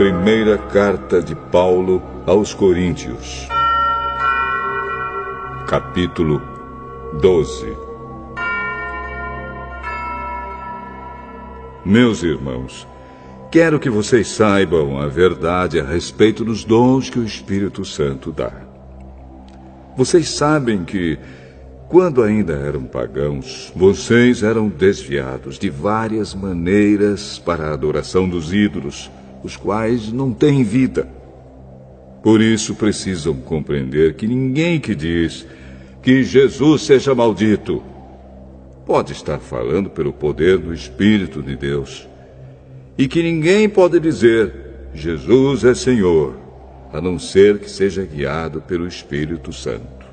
Primeira carta de Paulo aos Coríntios, capítulo 12. Meus irmãos, quero que vocês saibam a verdade a respeito dos dons que o Espírito Santo dá. Vocês sabem que, quando ainda eram pagãos, vocês eram desviados de várias maneiras para a adoração dos ídolos, os quais não têm vida. Por isso precisam compreender que ninguém que diz que Jesus seja maldito pode estar falando pelo poder do Espírito de Deus. E que ninguém pode dizer Jesus é Senhor, a não ser que seja guiado pelo Espírito Santo.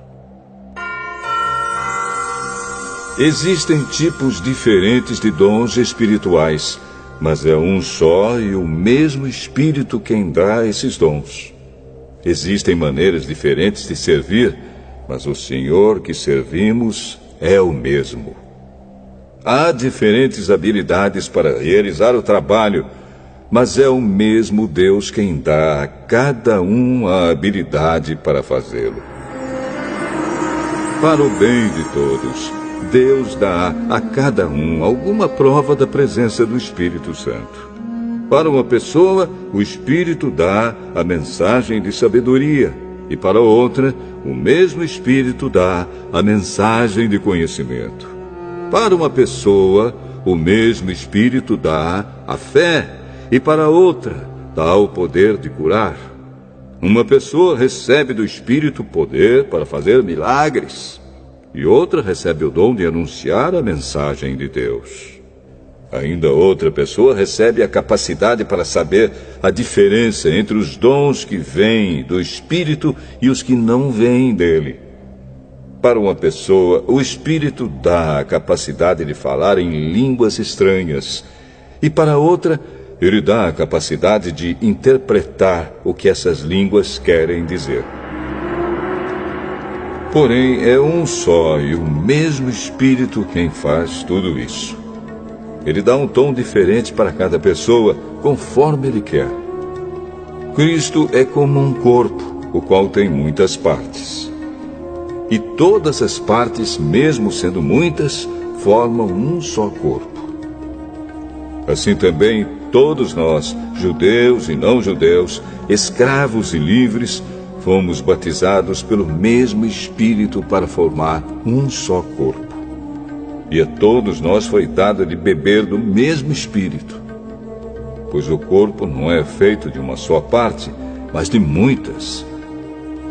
Existem tipos diferentes de dons espirituais, mas é um só e o mesmo Espírito quem dá esses dons. Existem maneiras diferentes de servir, mas o Senhor que servimos é o mesmo. Há diferentes habilidades para realizar o trabalho, mas é o mesmo Deus quem dá a cada um a habilidade para fazê-lo. Para o bem de todos, Deus dá a cada um alguma prova da presença do Espírito Santo. Para uma pessoa, o Espírito dá a mensagem de sabedoria, e para outra, o mesmo Espírito dá a mensagem de conhecimento. Para uma pessoa, o mesmo Espírito dá a fé, e para outra, dá o poder de curar. Uma pessoa recebe do Espírito poder para fazer milagres, e outra recebe o dom de anunciar a mensagem de Deus. Ainda outra pessoa recebe a capacidade para saber a diferença entre os dons que vêm do Espírito e os que não vêm dele. Para uma pessoa, o Espírito dá a capacidade de falar em línguas estranhas, e para outra, ele dá a capacidade de interpretar o que essas línguas querem dizer. Porém, é um só e o mesmo Espírito quem faz tudo isso. Ele dá um tom diferente para cada pessoa, conforme ele quer. Cristo é como um corpo, o qual tem muitas partes. E todas as partes, mesmo sendo muitas, formam um só corpo. Assim também, todos nós, judeus e não judeus, escravos e livres, fomos batizados pelo mesmo Espírito para formar um só corpo. E a todos nós foi dado de beber do mesmo Espírito. Pois o corpo não é feito de uma só parte, mas de muitas.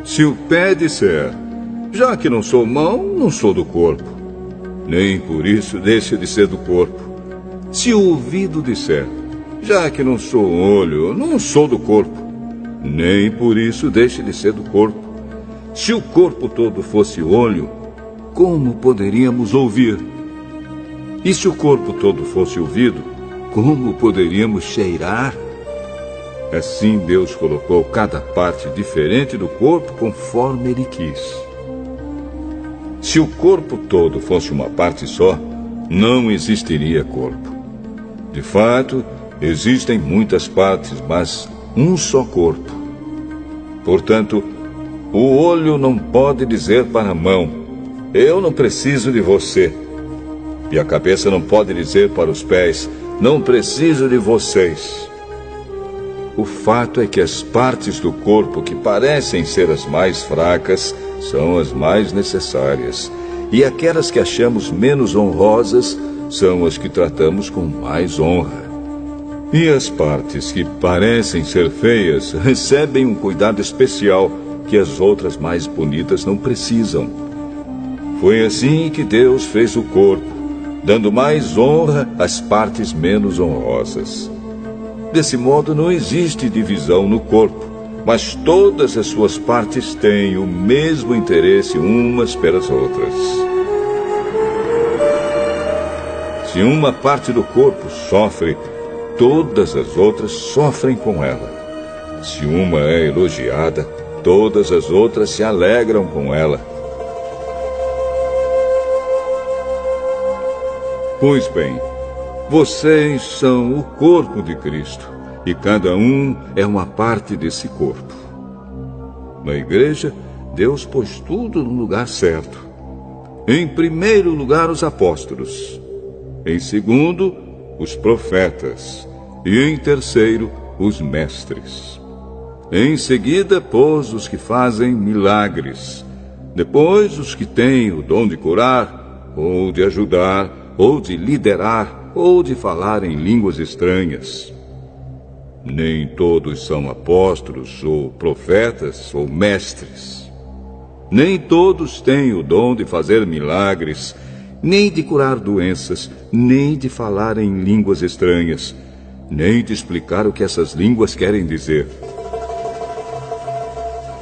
Se o pé disser, já que não sou mão, não sou do corpo, nem por isso deixa de ser do corpo. Se o ouvido disser, já que não sou olho, não sou do corpo, nem por isso deixe de ser do corpo. Se o corpo todo fosse olho, como poderíamos ouvir? E se o corpo todo fosse ouvido, como poderíamos cheirar? Assim Deus colocou cada parte diferente do corpo conforme Ele quis. Se o corpo todo fosse uma parte só, não existiria corpo. De fato, existem muitas partes, mas um só corpo. Portanto, o olho não pode dizer para a mão, eu não preciso de você. E a cabeça não pode dizer para os pés, não preciso de vocês. O fato é que as partes do corpo que parecem ser as mais fracas são as mais necessárias. E aquelas que achamos menos honrosas são as que tratamos com mais honra. E as partes que parecem ser feias recebem um cuidado especial que as outras mais bonitas não precisam. Foi assim que Deus fez o corpo, dando mais honra às partes menos honrosas. Desse modo não existe divisão no corpo, mas todas as suas partes têm o mesmo interesse umas pelas outras. Se uma parte do corpo sofre, todas as outras sofrem com ela. Se uma é elogiada, todas as outras se alegram com ela. Pois bem, vocês são o corpo de Cristo e cada um é uma parte desse corpo. Na igreja, Deus pôs tudo no lugar certo. Em primeiro lugar, os apóstolos. Em segundo, os profetas. E em terceiro, os mestres. Em seguida, pôs os que fazem milagres. Depois, os que têm o dom de curar, ou de ajudar, ou de liderar, ou de falar em línguas estranhas. Nem todos são apóstolos, ou profetas, ou mestres. Nem todos têm o dom de fazer milagres, nem de curar doenças, nem de falar em línguas estranhas, nem de explicar o que essas línguas querem dizer.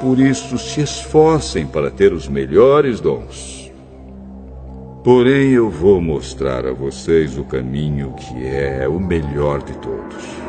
Por isso, se esforcem para ter os melhores dons. Porém, eu vou mostrar a vocês o caminho que é o melhor de todos.